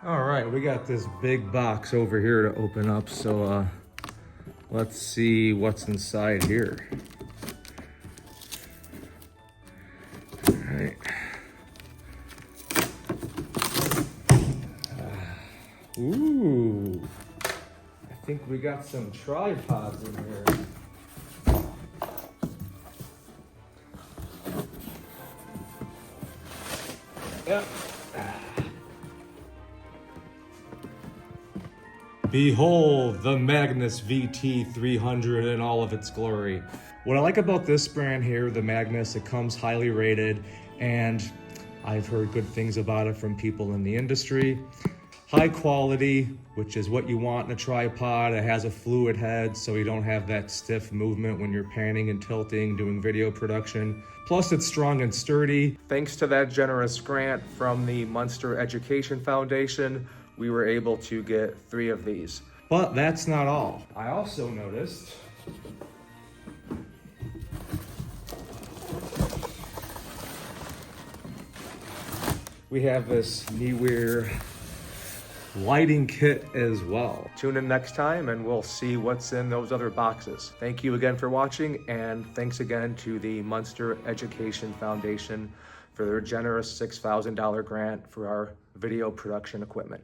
All right, we got this big box over here to open up, so let's see what's inside here. All right. Ooh, I think we got some tripods in here. Yep. Behold the Magnus VT300 in all of its glory. What I like about this brand here, the Magnus, it comes highly rated, and I've heard good things about it from people in the industry. High quality, which is what you want in a tripod. It has a fluid head, so you don't have that stiff movement when you're panning and tilting, doing video production. Plus, it's strong and sturdy. Thanks to that generous grant from the Munster Education Foundation, we were able to get 3 of these. But that's not all. I also noticed we have this Neewear lighting kit as well. Tune in next time and we'll see what's in those other boxes. Thank you again for watching, and thanks again to the Munster Education Foundation for their generous $6,000 grant for our video production equipment.